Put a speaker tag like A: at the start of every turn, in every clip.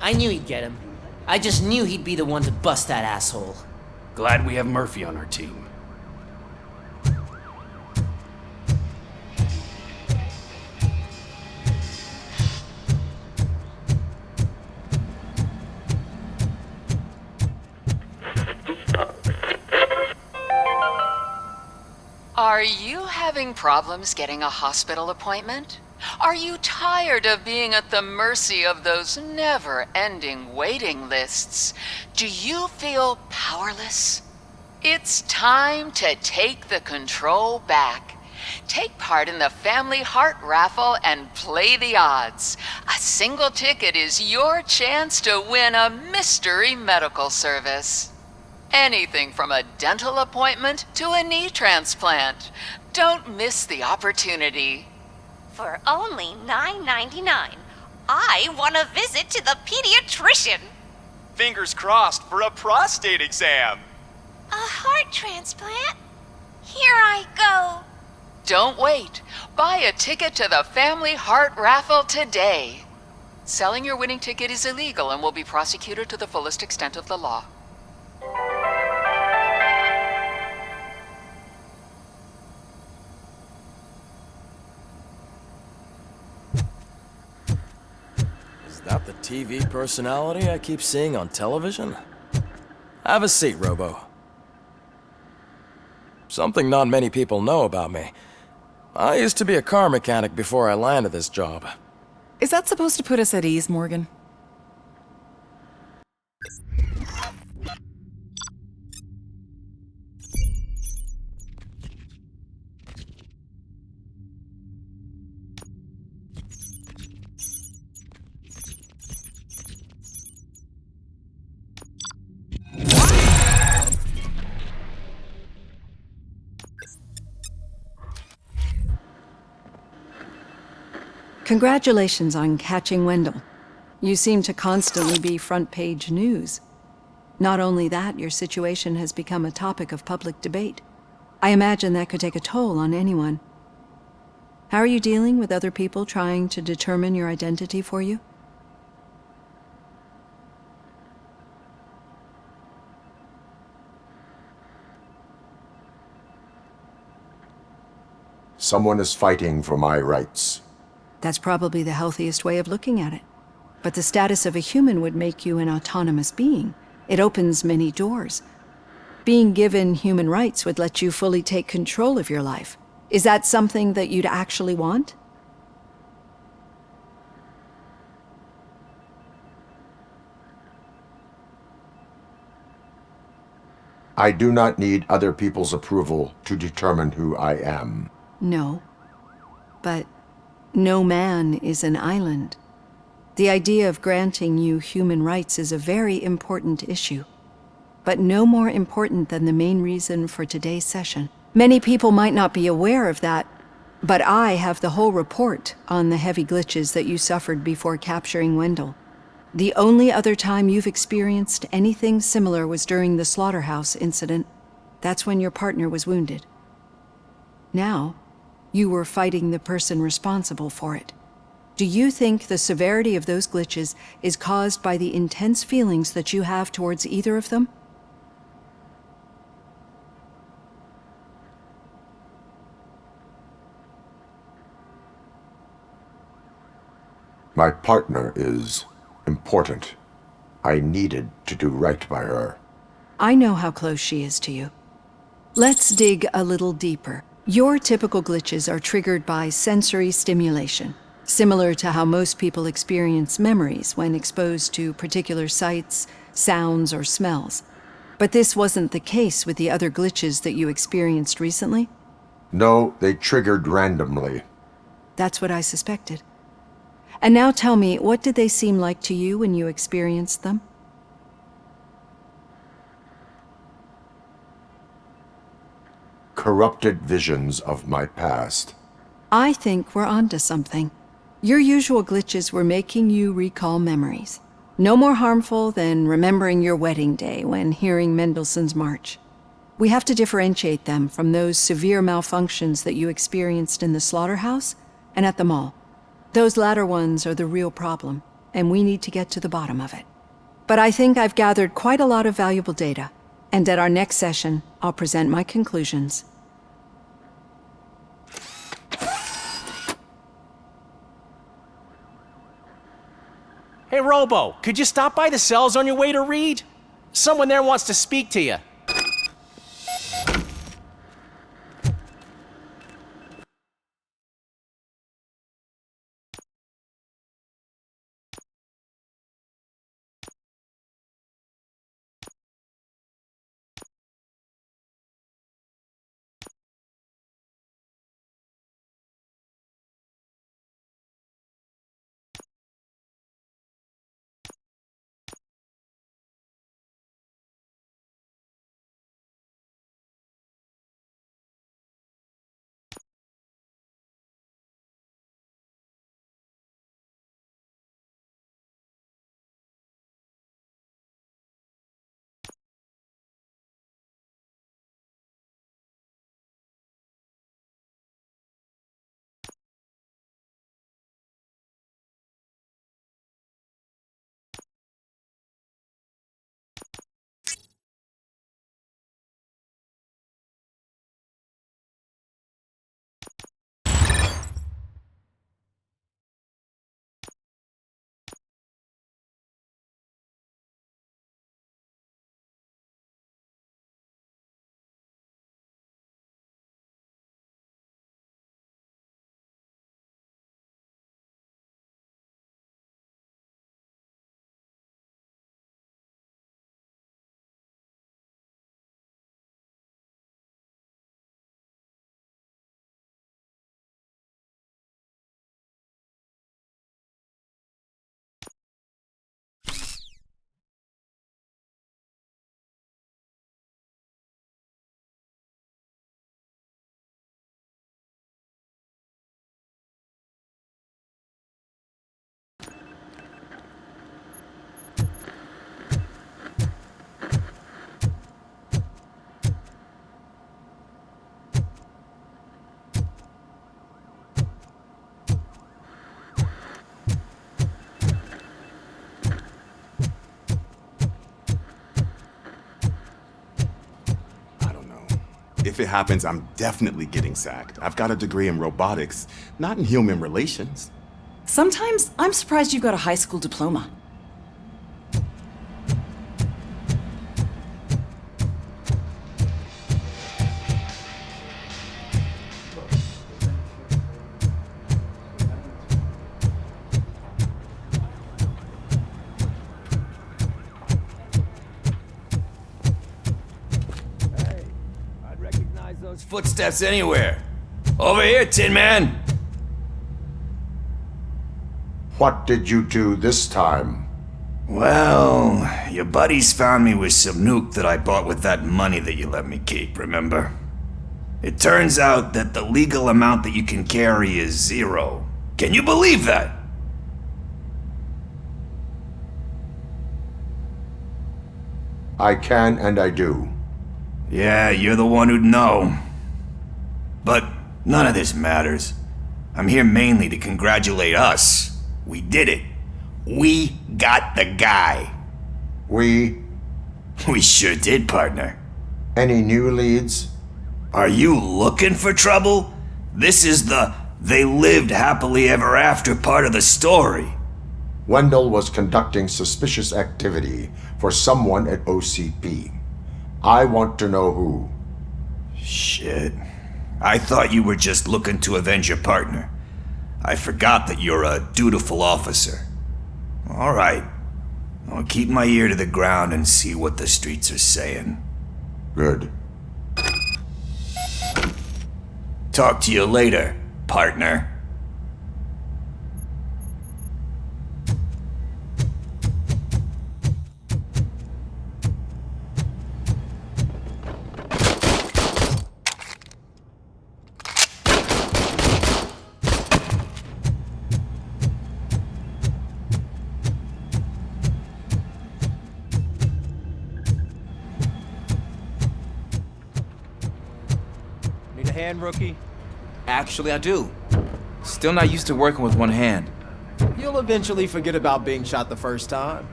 A: I knew he'd get him. I just knew he'd be the one to bust that asshole.
B: Glad we have Murphy on our team.
C: Are you having problems getting a hospital appointment? Are you tired of being at the mercy of those never-ending waiting lists? Do you feel powerless? It's time to take the control back. Take part in the Family Heart Raffle and play the odds. A single ticket is your chance to win a mystery medical service. Anything from a dental appointment to a knee transplant. Don't miss the opportunity.
D: For only $9.99, I want a visit to the pediatrician.
E: Fingers crossed for a prostate exam.
D: A heart transplant? Here I go.
C: Don't wait. Buy a ticket to the Family Heart Raffle today. Selling your winning ticket is illegal and will be prosecuted to the fullest extent of the law.
F: Is that the TV personality I keep seeing on television? Have a seat, Robo. Something not many people know about me. I used to be a car mechanic before I landed this job.
G: Is that supposed to put us at ease, Morgan? Congratulations on catching Wendell. You seem to constantly be front-page news. Not only that, your situation has become a topic of public debate. I imagine that could take a toll on anyone. How are you dealing with other people trying to determine your identity for you?
H: Someone is fighting for my rights.
G: That's probably the healthiest way of looking at it. But the status of a human would make you an autonomous being. It opens many doors. Being given human rights would let you fully take control of your life. Is that something that you'd actually want?
H: I do not need other people's approval to determine who I am.
G: No. But no man is an island. The idea of granting you human rights is a very important issue, but no more important than the main reason for today's session. Many people might not be aware of that, but I have the whole report on the heavy glitches that you suffered before capturing Wendell. The only other time you've experienced anything similar was during the slaughterhouse incident. That's when your partner was wounded. Now, you were fighting the person responsible for it. Do you think the severity of those glitches is caused by the intense feelings that you have towards either of them?
H: My partner is important. I needed to do right by her.
G: I know how close she is to you. Let's dig a little deeper. Your typical glitches are triggered by sensory stimulation, similar to how most people experience memories when exposed to particular sights, sounds, or smells. But this wasn't the case with the other glitches that you experienced recently?
H: No, they triggered randomly.
G: That's what I suspected. And now tell me, what did they seem like to you when you experienced them?
H: Corrupted visions of my past.
G: I think we're onto something. Your usual glitches were making you recall memories. No more harmful than remembering your wedding day when hearing Mendelssohn's March. We have to differentiate them from those severe malfunctions that you experienced in the slaughterhouse and at the mall. Those latter ones are the real problem. and we need to get to the bottom of it. But I think I've gathered quite a lot of valuable data, and at our next session, I'll present my conclusions.
I: Hey, Robo, could you stop by the cells on your way to read? Someone there wants to speak to you.
J: If it happens, I'm definitely getting sacked. I've got a degree in robotics, not in human relations.
K: Sometimes I'm surprised you've got a high school diploma.
B: Footsteps anywhere. Over here, Tin Man.
H: What did you do this time?
B: Well, your buddies found me with some nuke that I bought with that money that you let me keep, remember? It turns out that the legal amount that you can carry is 0. Can you believe that?
H: I can and I do.
B: Yeah, you're the one who'd know. But none of this matters. I'm here mainly to congratulate us. We did it. We got the guy.
H: We
B: sure did, partner.
H: Any new leads?
B: Are you looking for trouble? This is the they lived happily ever after part of the story.
H: Wendell was conducting suspicious activity for someone at OCP. I want to know who.
B: Shit. I thought you were just looking to avenge your partner. I forgot that you're a dutiful officer. All right. I'll keep my ear to the ground and see what the streets are saying.
H: Good.
B: Talk to you later, partner.
I: Rookie?
L: Actually, I do. Still not used to working with one hand. You'll eventually forget about being shot the first time.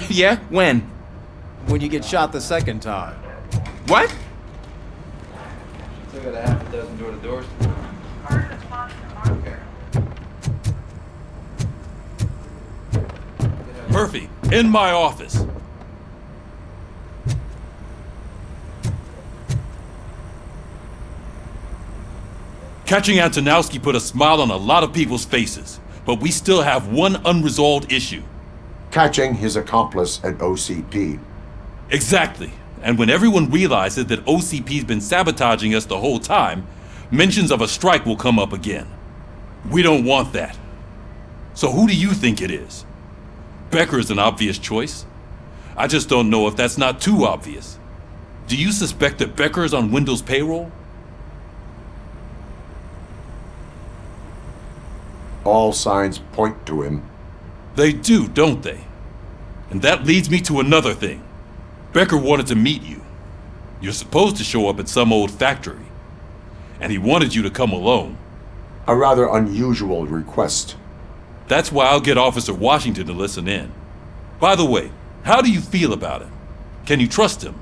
M: Yeah? When?
L: When you get shot the second time.
M: What?
N: Still got a half a dozen door-to-doors.
O: Murphy, in my office. Catching Antonowski put a smile on a lot of people's faces, but we still have one unresolved issue.
H: Catching his accomplice at OCP.
O: Exactly. And when everyone realizes that OCP's been sabotaging us the whole time, mentions of a strike will come up again. We don't want that. So who do you think it is? Becker is an obvious choice. I just don't know if that's not too obvious. Do you suspect that Becker is on Windows payroll?
H: All signs point to him.
O: They do, don't they? And that leads me to another thing. Becker wanted to meet you. You're supposed to show up at some old factory. And he wanted you to come alone.
H: A rather unusual request.
O: That's why I'll get Officer Washington to listen in. By the way, how do you feel about him? Can you trust him?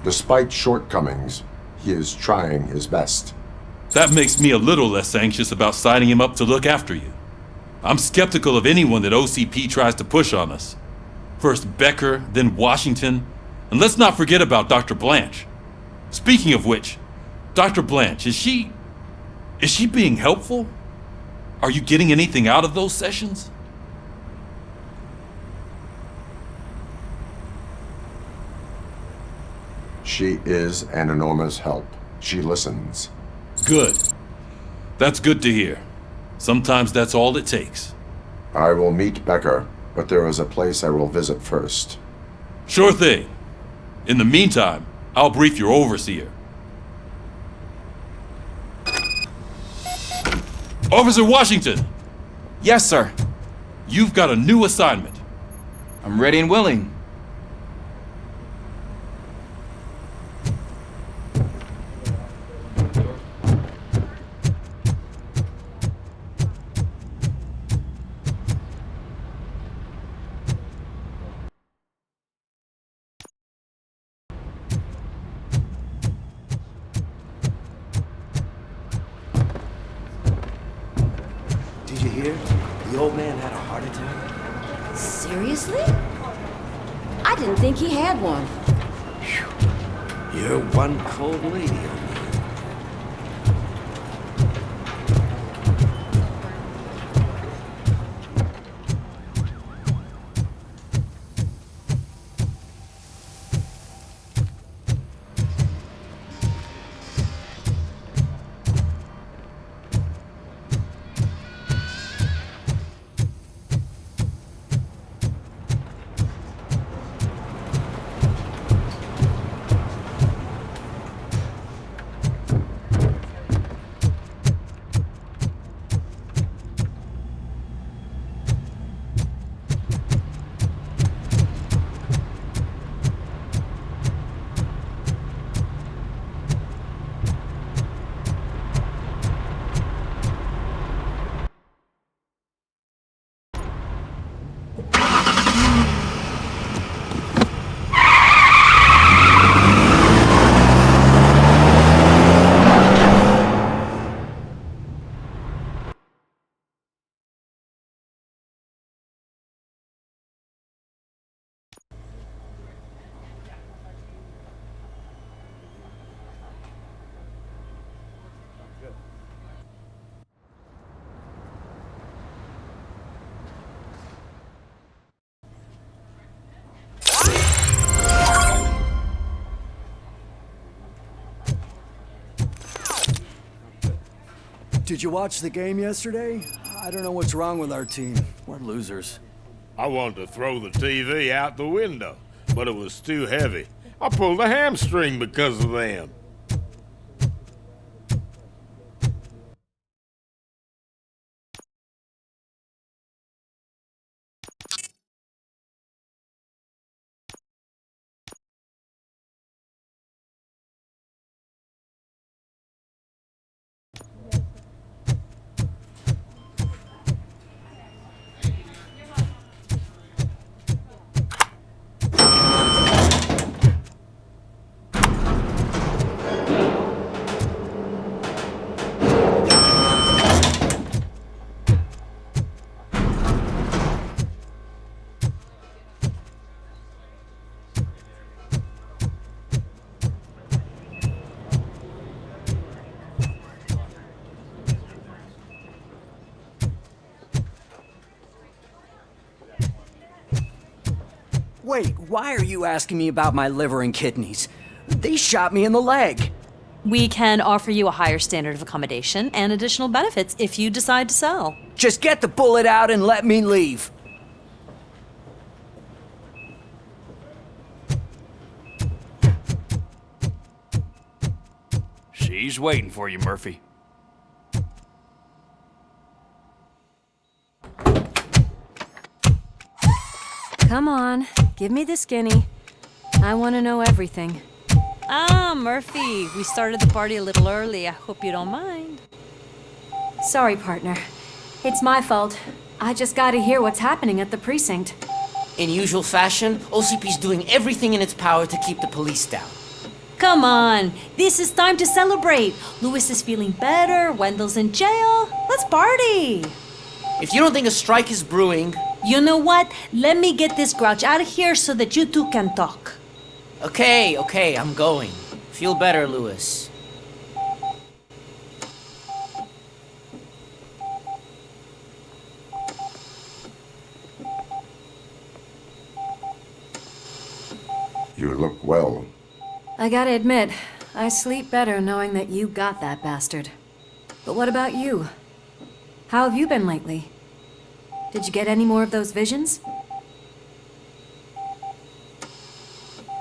H: Despite shortcomings, he is trying his best.
O: That makes me a little less anxious about signing him up to look after you. I'm skeptical of anyone that OCP tries to push on us. First Becker, then Washington, and let's not forget about Dr. Blanche. Speaking of which, Dr. Blanche, is she being helpful? Are you getting anything out of those sessions?
H: She is an enormous help. She listens.
O: Good. That's good to hear. Sometimes that's all it takes.
H: I will meet Becker, but there is a place I will visit first.
O: Sure thing. In the meantime, I'll brief your overseer. Officer Washington!
M: Yes, sir.
O: You've got a new assignment.
M: I'm ready and willing.
I: Did you hear? The old man had a heart attack.
P: Seriously? I didn't think he had one.
I: You're one cold lady.
Q: Did you watch the game yesterday? I don't know what's wrong with our team.
F: We're losers.
R: I wanted to throw the TV out the window, but it was too heavy. I pulled a hamstring because of them.
Q: Wait, why are you asking me about my liver and kidneys? They shot me in the leg.
N: We can offer you a higher standard of accommodation and additional benefits if you decide to sell.
Q: Just get the bullet out and let me leave.
L: She's waiting for you, Murphy.
P: Come on, give me the skinny. I want to know everything.
N: Ah, Murphy, we started the party a little early. I hope you don't mind.
P: Sorry, partner. It's my fault. I just gotta hear what's happening at the precinct.
A: In usual fashion, OCP's doing everything in its power to keep the police down.
N: Come on, this is time to celebrate. Louis is feeling better, Wendell's in jail. Let's party.
A: If you don't think a strike is brewing...
N: You know what? Let me get this grouch out of here so that you two can talk.
A: Okay, I'm going. Feel better, Louis.
H: You look well.
P: I gotta admit, I sleep better knowing that you got that bastard. But what about you? How have you been lately? Did you get any more of those visions?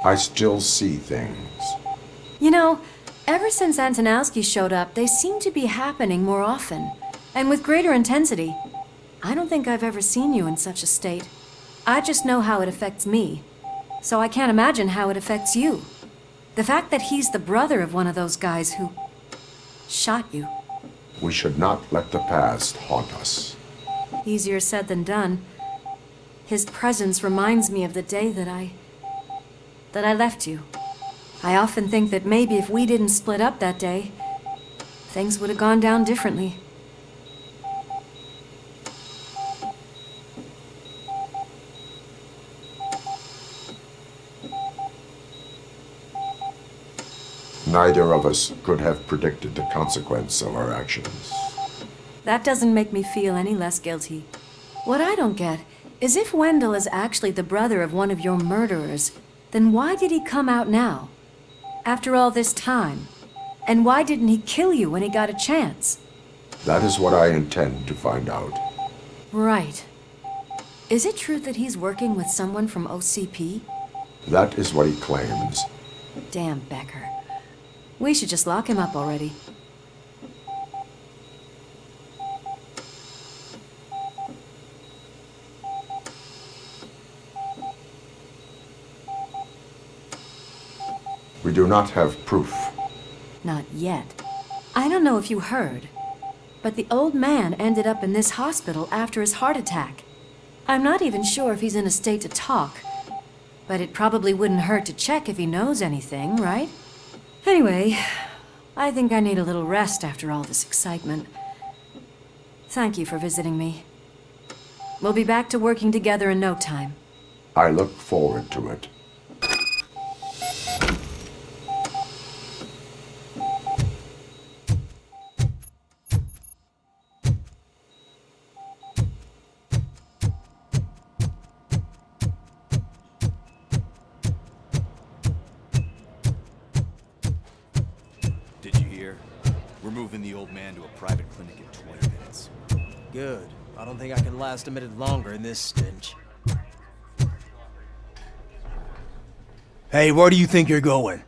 H: I still see things.
P: You know, ever since Antonowski showed up, they seem to be happening more often, and with greater intensity. I don't think I've ever seen you in such a state. I just know how it affects me, so I can't imagine how it affects you. The fact that he's the brother of one of those guys who shot you.
H: We should not let the past haunt us.
P: Easier said than done. His presence reminds me of the day that I left you. I often think that maybe if we didn't split up that day, things would have gone down differently.
H: Neither of us could have predicted the consequence of our actions.
P: That doesn't make me feel any less guilty. What I don't get is if Wendell is actually the brother of one of your murderers, then why did he come out now? After all this time? And why didn't he kill you when he got a chance?
H: That is what I intend to find out.
P: Right. Is it true that he's working with someone from OCP?
H: That is what he claims.
P: Damn Becker. We should just lock him up already.
H: We do not have proof.
P: Not yet. I don't know if you heard, but the old man ended up in this hospital after his heart attack. I'm not even sure if he's in a state to talk, but it probably wouldn't hurt to check if he knows anything, right? Anyway, I think I need a little rest after all this excitement. Thank you for visiting me. We'll be back to working together in no time.
H: I look forward to it.
L: Moving the old man to a private clinic in 20 minutes.
I: Good. I don't think I can last a minute longer in this stench. Hey, where do you think you're going?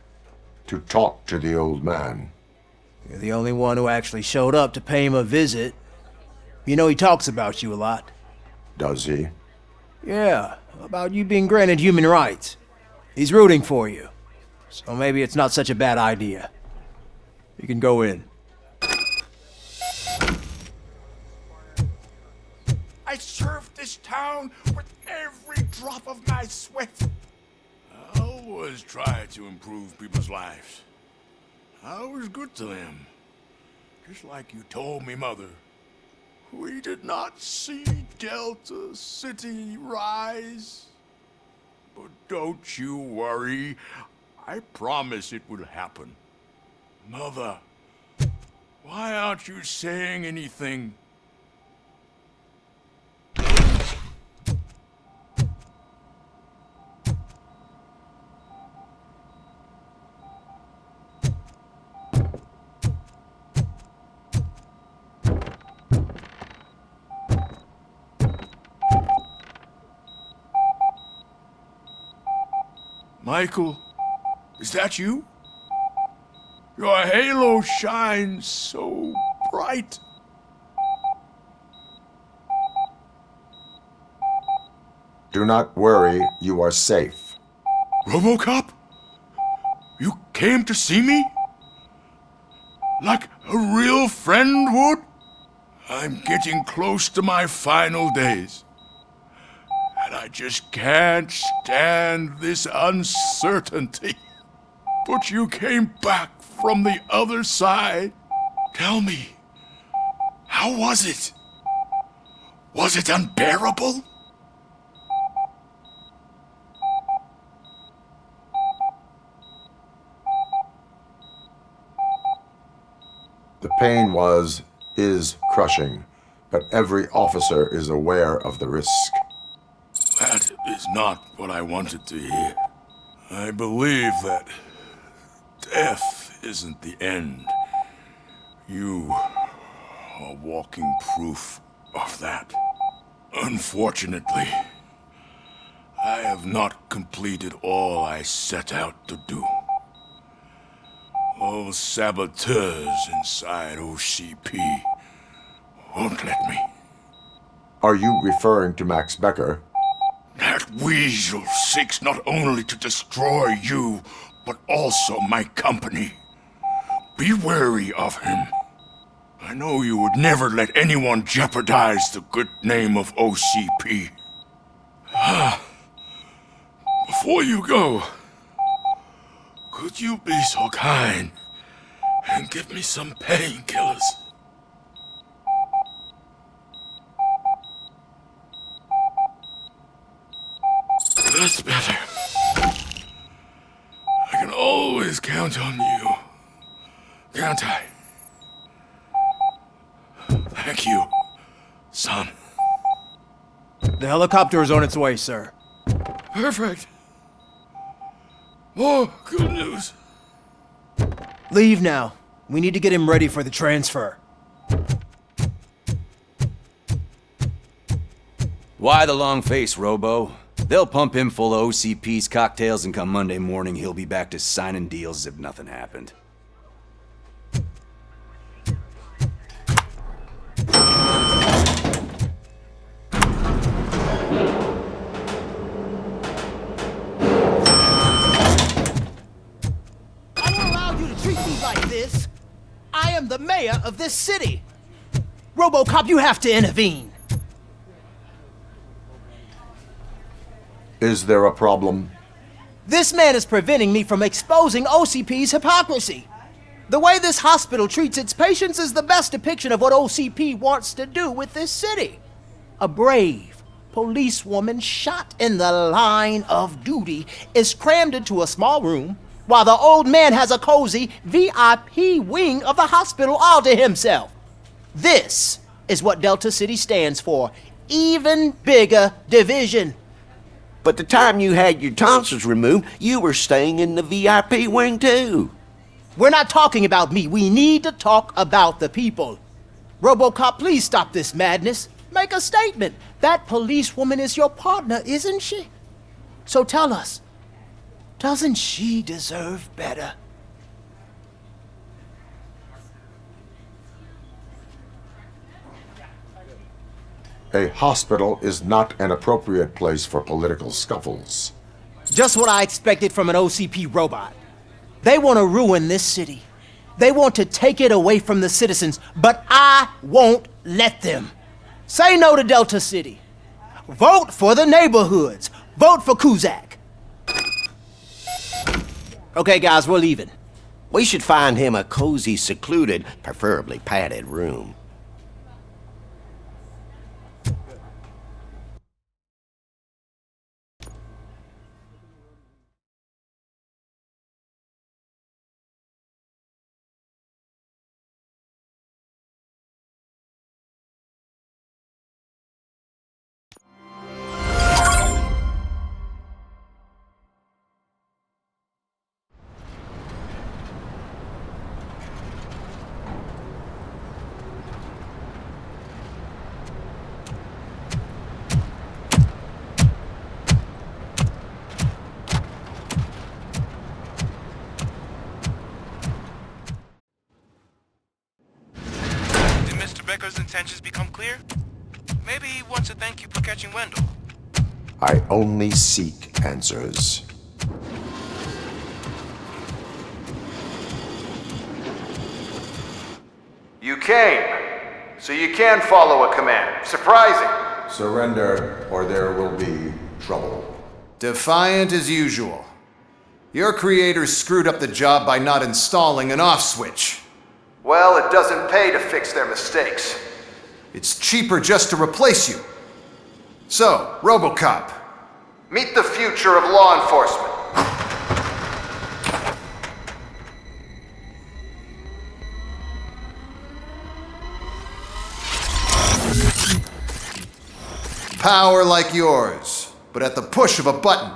H: To talk to the old man.
I: You're the only one who actually showed up to pay him a visit. You know he talks about you a lot.
H: Does he?
I: Yeah, about you being granted human rights. He's rooting for you. So maybe it's not such a bad idea. You can go in.
R: I served this town with every drop of my sweat. I always tried to improve people's lives. I was good to them. Just like you told me, Mother. We did not see Delta City rise. But don't you worry. I promise it will happen. Mother, why aren't you saying anything? Michael, is that you? Your halo shines so bright.
H: Do not worry, you are safe.
R: RoboCop? You came to see me? Like a real friend would? I'm getting close to my final days. And I just can't stand this uncertainty. But you came back from the other side. Tell me, how was it? Was it unbearable?
H: The pain is crushing, but every officer is aware of the risk.
R: That is not what I wanted to hear. I believe that death isn't the end. You are walking proof of that. Unfortunately, I have not completed all I set out to do. Those saboteurs inside OCP won't let me.
H: Are you referring to Max Becker?
R: That weasel seeks not only to destroy you, but also my company. Be wary of him. I know you would never let anyone jeopardize the good name of OCP. Before you go, could you be so kind and give me some painkillers? That's better. I can always count on you, can't I? Thank you, son.
I: The helicopter is on its way, sir.
R: Perfect. More good news.
I: Leave now. We need to get him ready for the transfer.
S: Why the long face, Robo? They'll pump him full of OCP's cocktails, and come Monday morning he'll be back to signing deals as if nothing happened.
I: I don't allow you to treat me like this. I am the mayor of this city. RoboCop, you have to intervene.
H: Is there a problem?
I: This man is preventing me from exposing OCP's hypocrisy. The way this hospital treats its patients is the best depiction of what OCP wants to do with this city. A brave policewoman shot in the line of duty is crammed into a small room, while the old man has a cozy VIP wing of the hospital all to himself. This is what Delta City stands for. Even bigger division.
T: But the time you had your tonsils removed, you were staying in the VIP wing too.
I: We're not talking about me. We need to talk about the people. RoboCop, please stop this madness. Make a statement. That policewoman is your partner, isn't she? So tell us, doesn't she deserve better?
H: A hospital is not an appropriate place for political scuffles.
I: Just what I expected from an OCP robot. They want to ruin this city. They want to take it away from the citizens, but I won't let them. Say no to Delta City. Vote for the neighborhoods. Vote for Kuzak. Okay, guys, we're leaving.
T: We should find him a cozy, secluded, preferably padded room.
U: Becker's intentions become clear, maybe he wants to thank you for catching Wendell.
H: I only seek answers.
V: You came, so you can follow a command. Surprising.
H: Surrender, or there will be trouble.
V: Defiant as usual. Your creators screwed up the job by not installing an off switch. Well, it doesn't pay to fix their mistakes. It's cheaper just to replace you. So, RoboCop, meet the future of law enforcement. Power like yours, but at the push of a button.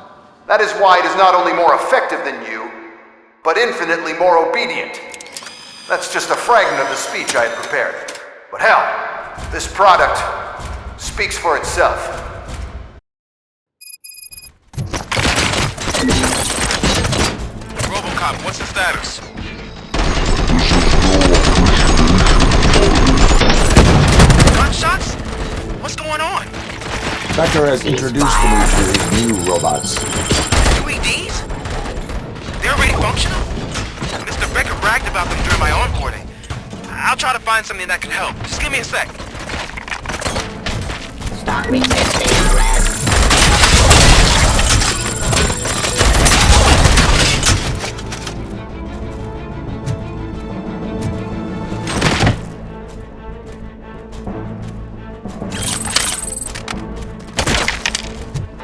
V: That is why it is not only more effective than you, but infinitely more obedient. That's just a fragment of the speech I had prepared. But hell, this product speaks for itself.
U: RoboCop, what's the status? Gunshots? What's going on?
H: Becker has introduced me to his new robots.
U: UEDs? They're already functional? Mr. Becker bragged about them during my onboarding. I'll try to find something that can help. Just give me a sec.
T: Stop resisting arrest.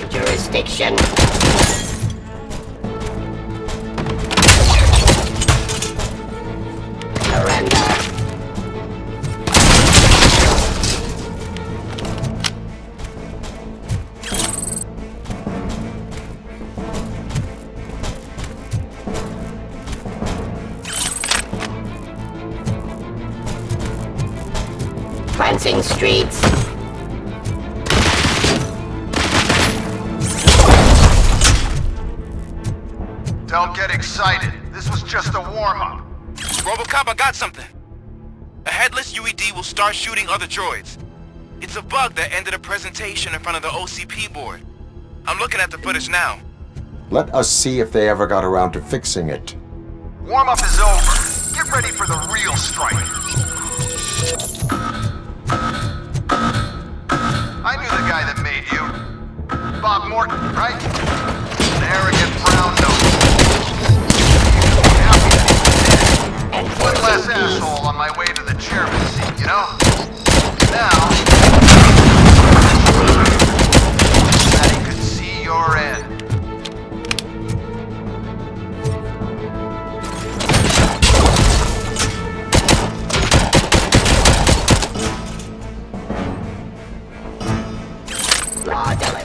T: Jurisdiction. Surrender. Cleansing streets.
V: Don't get excited. This was just a warm-up.
U: RoboCop, I got something. A headless UED will start shooting other droids. It's a bug that ended a presentation in front of the OCP board. I'm looking at the footage now.
H: Let us see if they ever got around to fixing it.
V: Warm-up is over. Get ready for the real strike. I knew the guy that made you. Bob Morton, right? An arrogant brown nose. One less asshole on my way to the chairman's seat, you know? Now, that he could see your end.
T: Law delivered.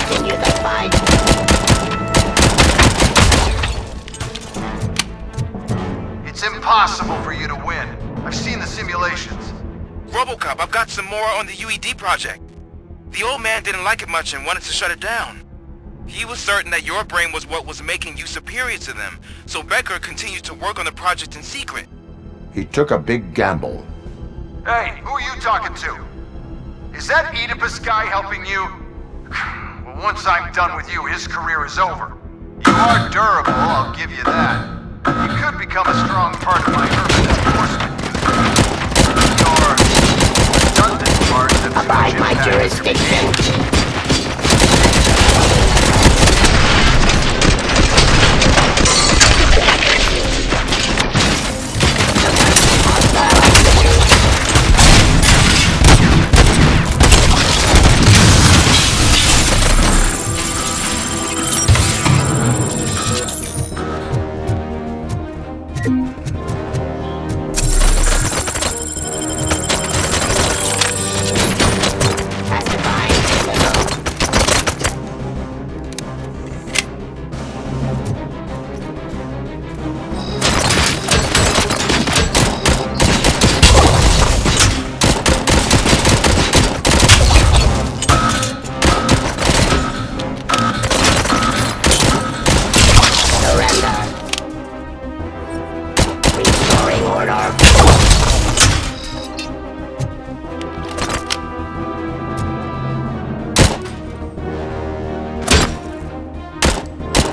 T: Continue the fight.
V: It's impossible for you to win. I've seen the simulations.
U: RoboCop, I've got some more on the UED project. The old man didn't like it much and wanted to shut it down. He was certain that your brain was what was making you superior to them, so Becker continued to work on the project in secret.
H: He took a big gamble.
V: Hey, who are you talking to? Is that Oedipus guy helping you? Well, once I'm done with you, his career is over. You are durable, I'll give you that. You could become a strong part of my urban enforcement. Your redundant part of the
T: Abide my jurisdiction. order.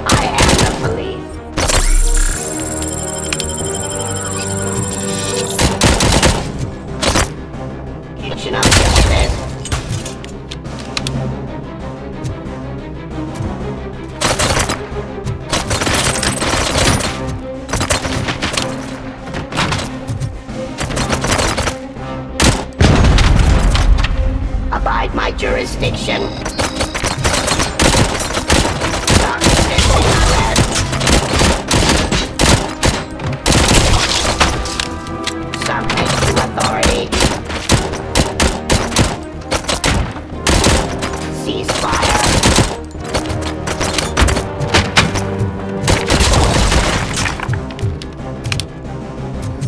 T: I am the police. Kitchen of justice. Abide my jurisdiction. Stop resisting arrest. Subject to authority. Cease fire.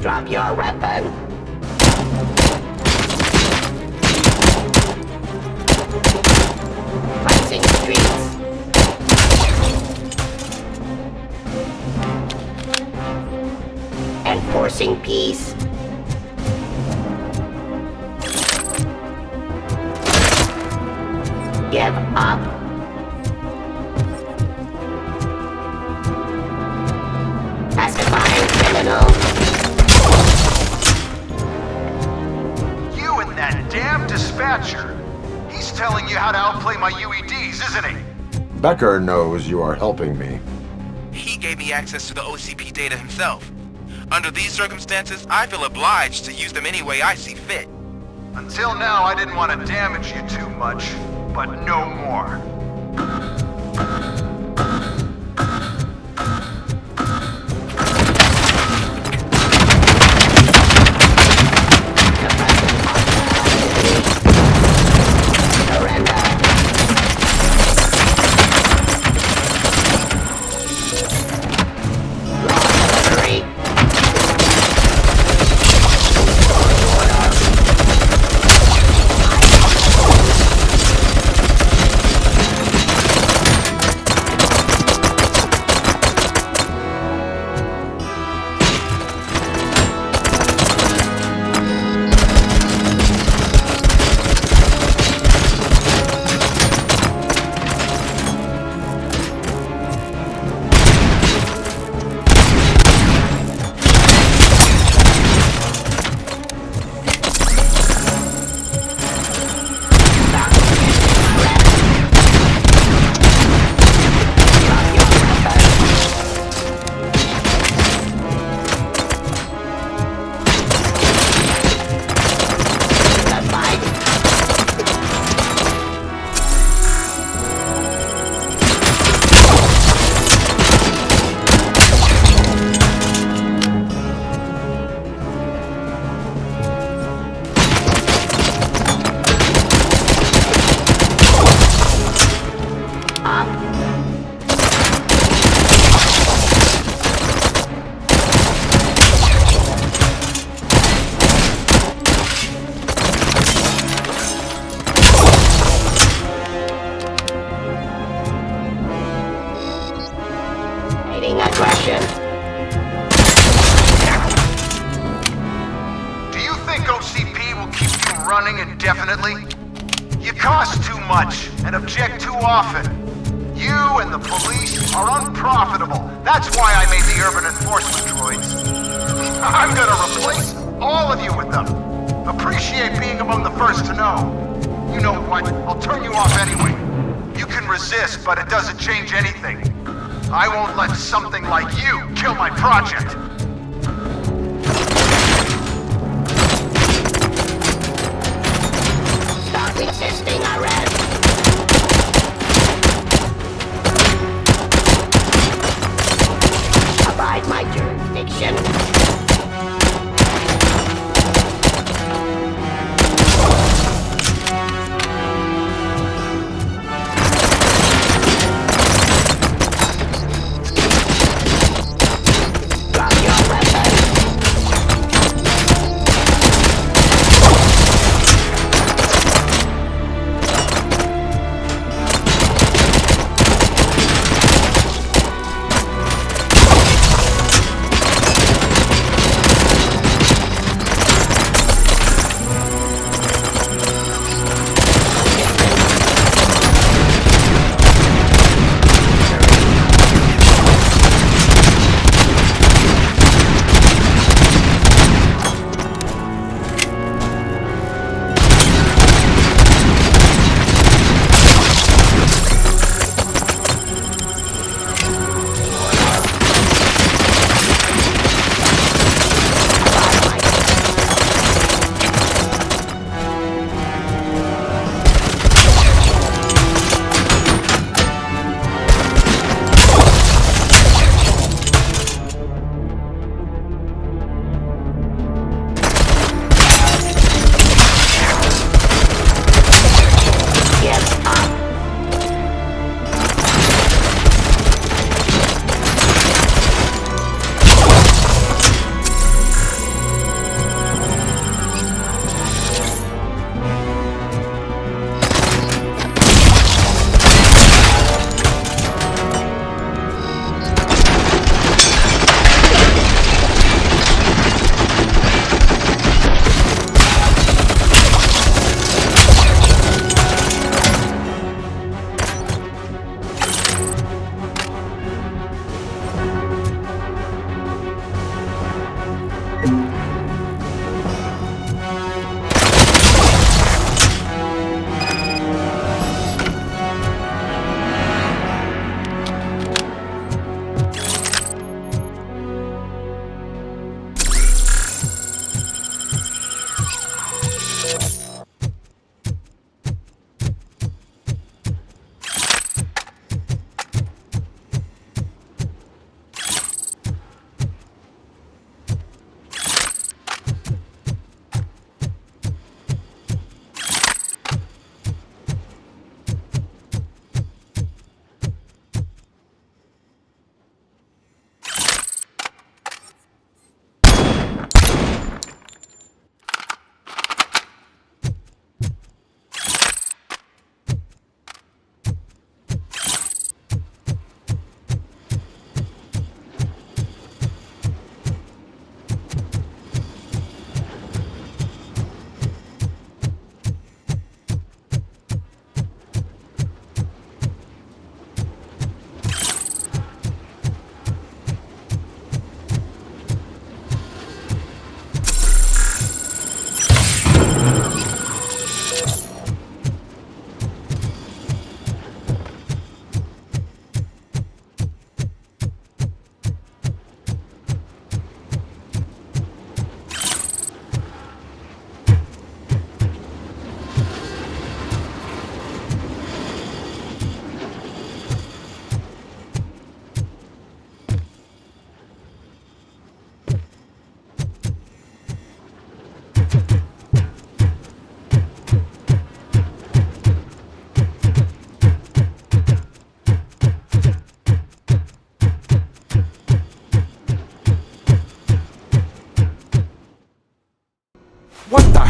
T: Drop your weapon. Cleansing streets. Enforcing peace. Give up. Pacifying criminals.
V: You and that damn dispatcher. He's telling you how to outplay my UEDs, isn't he?
H: Becker knows you are helping me.
U: He gave me access to the OCP data himself. Under these circumstances, I feel obliged to use them any way I see fit.
V: Until now, I didn't want to damage you too much, but no more.
T: aggression.
V: Do you think OCP will keep you running indefinitely? You cost too much and object too often. You and the police are unprofitable. That's why I made the urban enforcement droids. I'm gonna replace all of you with them. Appreciate being among the first to know. You know what? I'll turn you off anyway. You can resist, but it doesn't change anything. I won't let something like you kill my project.
T: Stop resisting arrest. Abide my jurisdiction.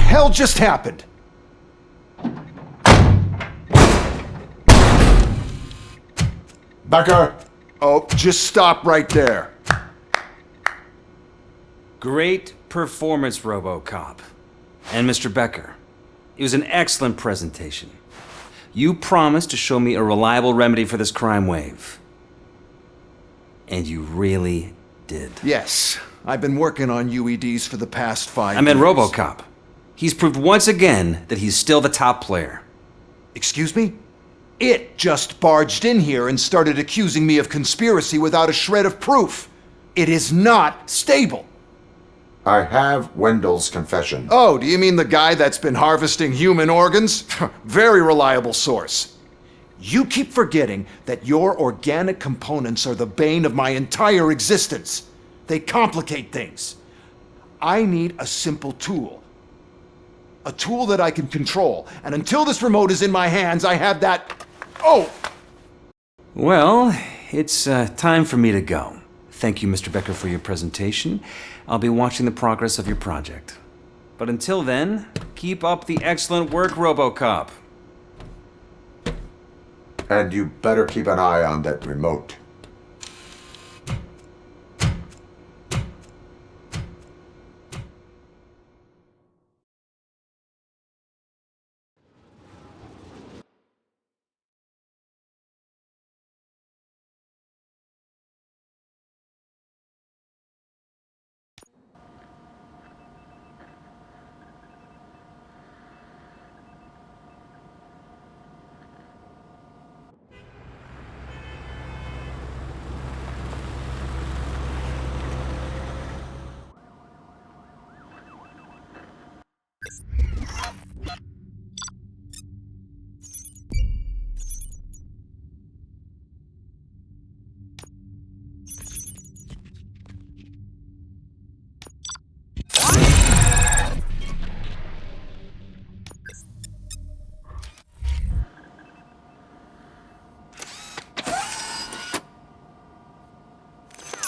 V: hell just happened?
H: Becker!
V: Oh, just stop right there.
S: Great performance, RoboCop. And Mr. Becker, it was an excellent presentation. You promised to show me a reliable remedy for this crime wave. And you really did.
V: Yes, I've been working on UEDs for the past 5 years.
S: I meant RoboCop. He's proved once again that he's still the top player.
V: Excuse me? It just barged in here and started accusing me of conspiracy without a shred of proof. It is not stable.
H: I have Wendell's confession.
V: Oh, do you mean the guy that's been harvesting human organs? Very reliable source. You keep forgetting that your organic components are the bane of my entire existence. They complicate things. I need a simple tool. A tool that I can control. And until this remote is in my hands, I have that... Oh!
S: Well, it's time for me to go. Thank you, Mr. Becker, for your presentation. I'll be watching the progress of your project. But until then, keep up the excellent work, RoboCop.
H: And you better keep an eye on that remote.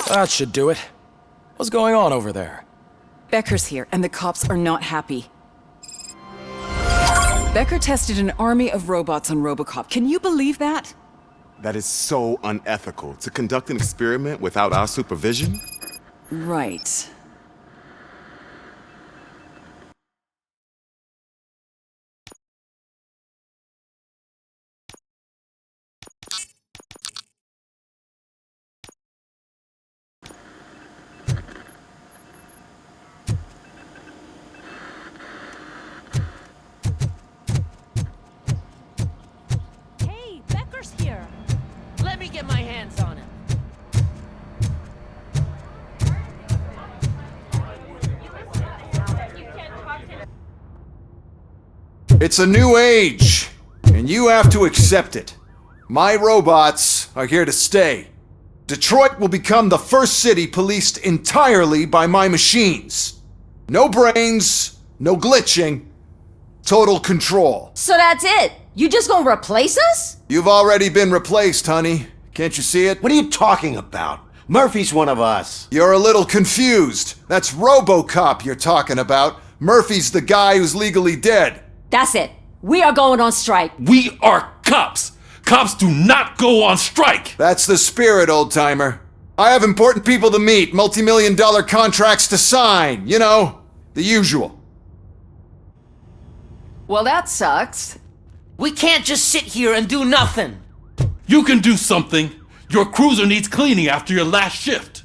F: That should do it. What's going on over there?
K: Becker's here, and the cops are not happy. Becker tested an army of robots on RoboCop. Can you believe that?
J: That is so unethical. To conduct an experiment without our supervision?
K: Right.
A: Let me get my hands on him.
V: It's a new age, and you have to accept it. My robots are here to stay. Detroit will become the first city policed entirely by my machines. No brains, no glitching, total control.
P: So that's it? You just gonna replace us?
V: You've already been replaced, honey. Can't you see it?
T: What are you talking about? Murphy's one of us.
V: You're a little confused. That's RoboCop you're talking about. Murphy's the guy who's legally dead.
P: That's it. We are going on strike.
O: We are cops. Cops do not go on strike.
V: That's the spirit, old-timer. I have important people to meet, multi-million-dollar contracts to sign. You know, the usual.
C: Well, that sucks.
A: We can't just sit here and do nothing.
O: You can do something. Your cruiser needs cleaning after your last shift.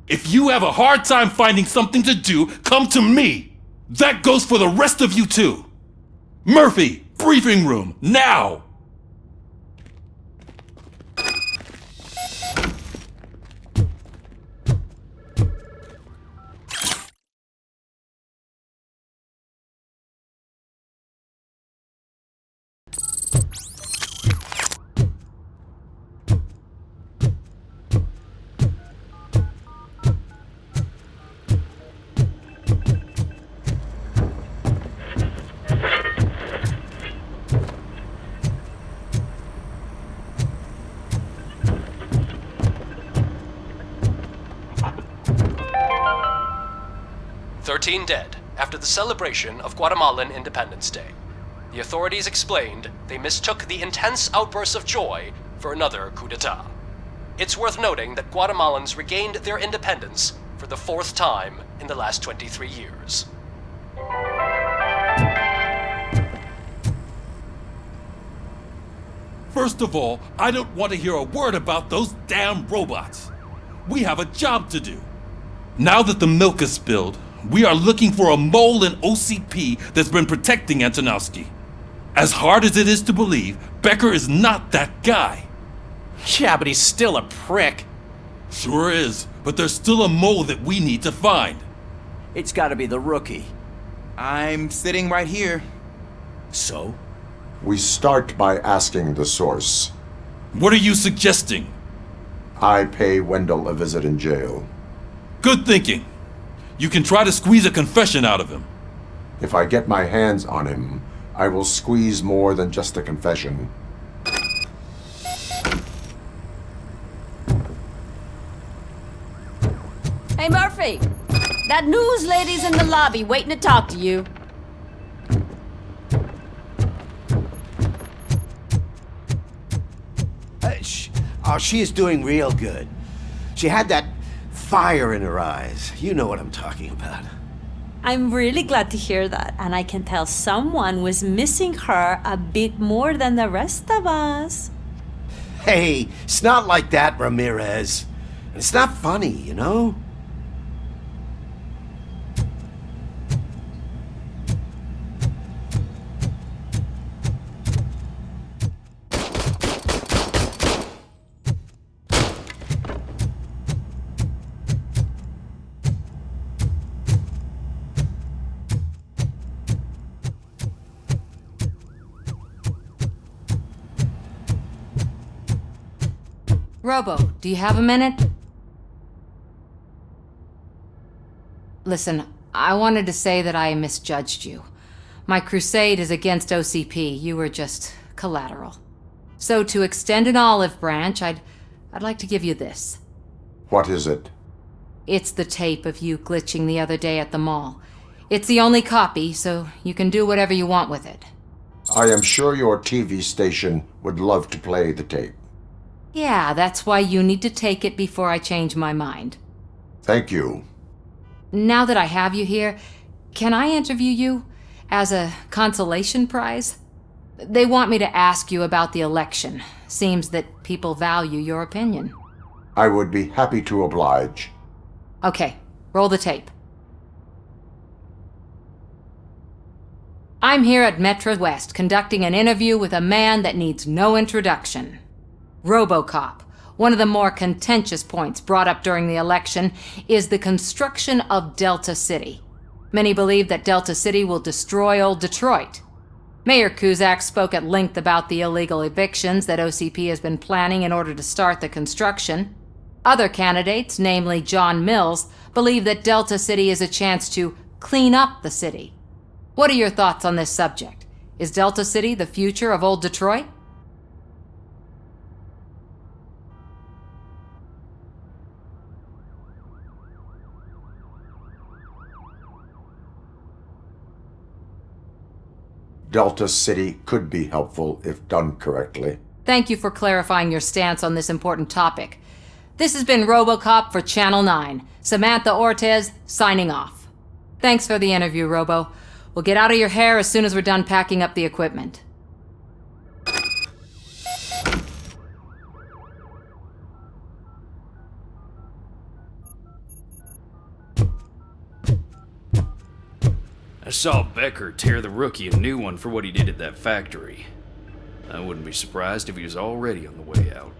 O: If you have a hard time finding something to do, come to me. That goes for the rest of you too. Murphy, briefing room, now!
D: "13 dead. after the celebration of Guatemalan Independence Day. The authorities explained they mistook the intense outbursts of joy for another coup d'etat. It's worth noting that Guatemalans regained their independence for the 4th time in the last 23 years.
O: First of all, I don't want to hear a word about those damn robots. We have a job to do. Now that the milk is spilled, we are looking for a mole in OCP that's been protecting Antonowski. As hard as it is to believe, Becker is not that guy.
I: Yeah, but he's still a prick.
O: Sure is, but there's still a mole that we need to find.
T: It's gotta be the rookie.
M: I'm sitting right here.
I: So?
H: We start by asking the source.
O: What are you suggesting?
H: I pay Wendell a visit in jail.
O: Good thinking. You can try to squeeze a confession out of him.
H: If I get my hands on him, I will squeeze more than just a confession.
P: Hey, Murphy! That news lady's in the lobby waiting to talk to you.
T: She is doing real good. She had that fire in her eyes. You know what I'm talking about.
N: I'm really glad to hear that, and I can tell someone was missing her a bit more than the rest of us.
T: Hey, it's not like that, Ramirez. It's not funny, you know?
E: Robo, do you have a minute? Listen, I wanted to say that I misjudged you. My crusade is against OCP. You were just collateral. So to extend an olive branch, I'd like to give you this.
H: What is it?
E: It's the tape of you glitching the other day at the mall. It's the only copy, so you can do whatever you want with it.
H: I am sure your TV station would love to play the tape.
E: Yeah, that's why you need to take it before I change my mind.
H: Thank you.
E: Now that I have you here, can I interview you as a consolation prize? They want me to ask you about the election. Seems that people value your opinion.
H: I would be happy to oblige.
E: Okay, roll the tape. I'm here at Metro West conducting an interview with a man that needs no introduction. RoboCop. One of the more contentious points brought up during the election is the construction of Delta City. Many believe that Delta City will destroy old Detroit. Mayor Cusack spoke at length about the illegal evictions that OCP has been planning in order to start the construction. Other candidates, namely John Mills, believe that Delta City is a chance to clean up the city. What are your thoughts on this subject? Is Delta City the future of old Detroit?
H: Delta City could be helpful if done correctly.
E: Thank you for clarifying your stance on this important topic. This has been RoboCop for Channel 9. Samantha Ortez, signing off. Thanks for the interview, Robo. We'll get out of your hair as soon as we're done packing up the equipment.
W: I saw Becker tear the rookie a new one for what he did at that factory. I wouldn't be surprised if he was already on the way out.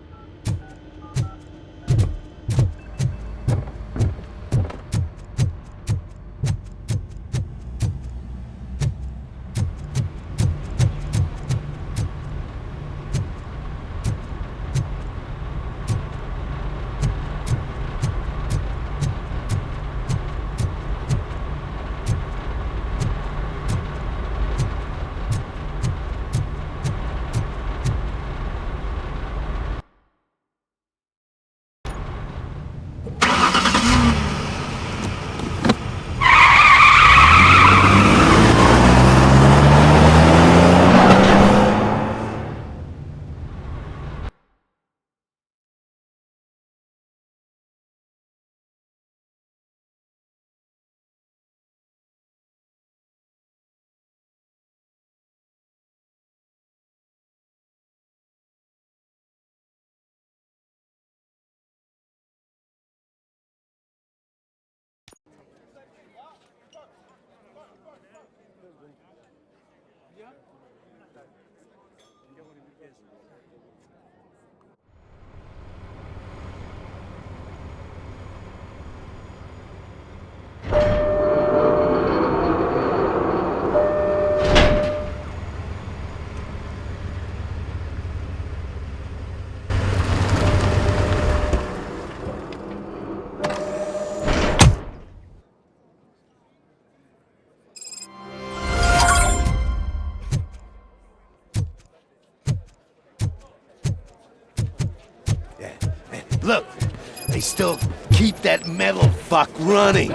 T: still keep that metal fuck running.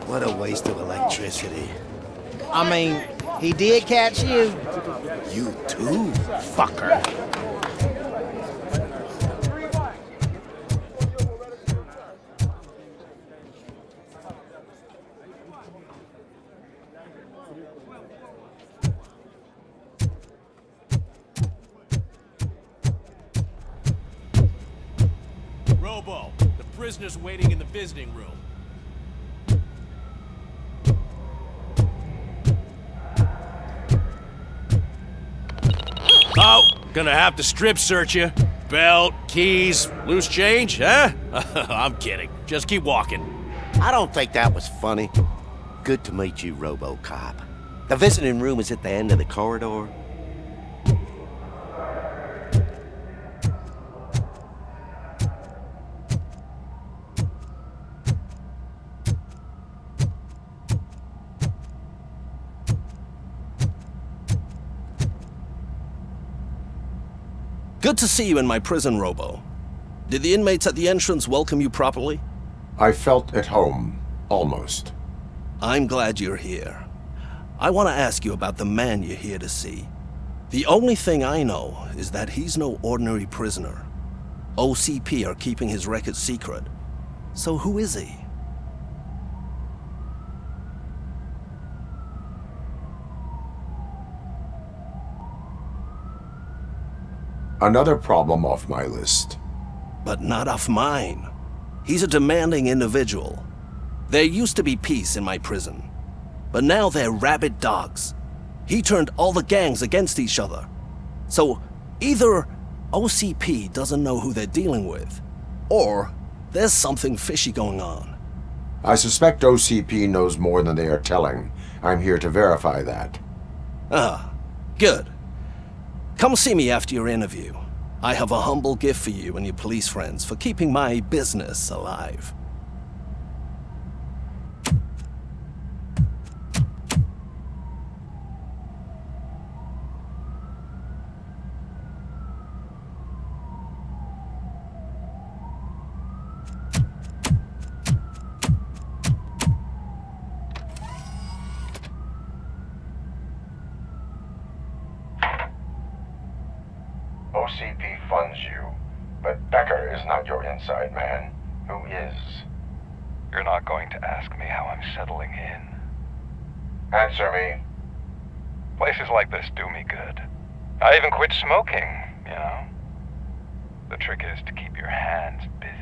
T: What a waste of electricity.
I: I mean, he did catch you.
T: You too, fucker.
B: Robo, the prisoner's waiting in the visiting room. Oh, gonna have to strip search you. Belt, keys, loose change, huh? I'm kidding. Just keep walking.
T: I don't think that was funny. Good to meet you, RoboCop. The visiting room is at the end of the corridor.
G: Good to see you in my prison, Robo. Did the inmates at the entrance welcome you properly?
H: I felt at home, almost.
G: I'm glad you're here. I want to ask you about the man you're here to see. The only thing I know is that he's no ordinary prisoner. OCP are keeping his record secret. So who is he?
H: Another problem off my list.
G: But not off mine. He's a demanding individual. There used to be peace in my prison, but now they're rabid dogs. He turned all the gangs against each other. So either OCP doesn't know who they're dealing with, or there's something fishy going on.
H: I suspect OCP knows more than they are telling. I'm here to verify that.
G: Ah, good. Come see me after your interview. I have a humble gift for you and your police friends for keeping my business alive.
H: OCP funds you, but Becker is not your inside man. Who is?
Q: You're not going to ask me how I'm settling in.
H: Answer me.
Q: Places like this do me good. I even quit smoking, you know. The trick is to keep your hands busy.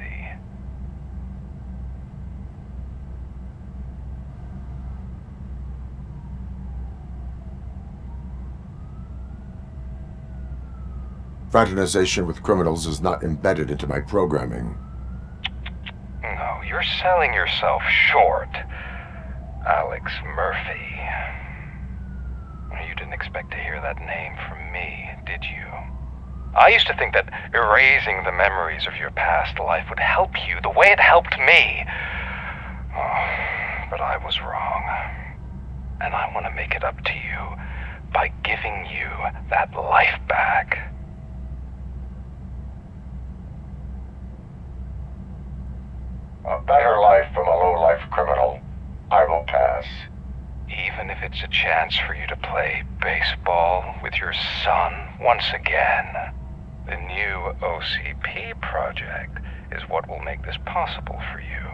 H: Fraternization with criminals is not embedded into my programming.
Q: No, you're selling yourself short, Alex Murphy. You didn't expect to hear that name from me, did you? I used to think that erasing the memories of your past life would help you the way it helped me. Oh, but I was wrong. And I want to make it up to you by giving you that life back.
H: A better life from a low-life criminal. I will pass.
Q: Even if it's a chance for you to play baseball with your son once again. The new OCP project is what will make this possible for you.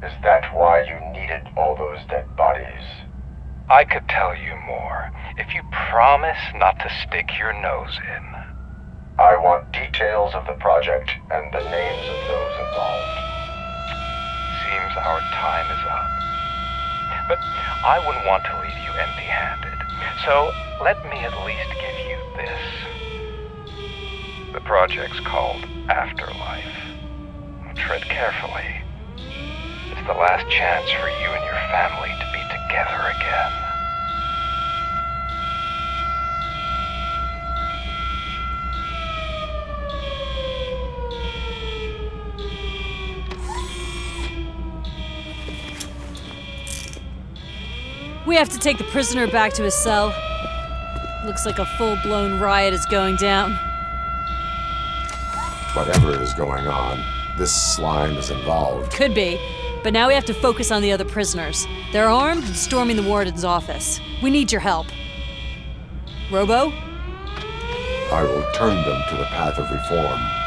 H: Is that why you needed all those dead bodies?
Q: I could tell you more if you promise not to stick your nose in.
H: I want details of the project and the names of those involved.
Q: Seems our time is up. But I wouldn't want to leave you empty-handed, so let me at least give you this. The project's called Afterlife. Tread carefully. It's the last chance for you and your family to be together again.
N: We have to take the prisoner back to his cell. Looks like a full-blown riot is going down.
H: Whatever is going on, this slime is involved.
N: Could be. But now we have to focus on the other prisoners. They're armed and storming the warden's office. We need your help. Robo?
H: I will turn them to the path of reform.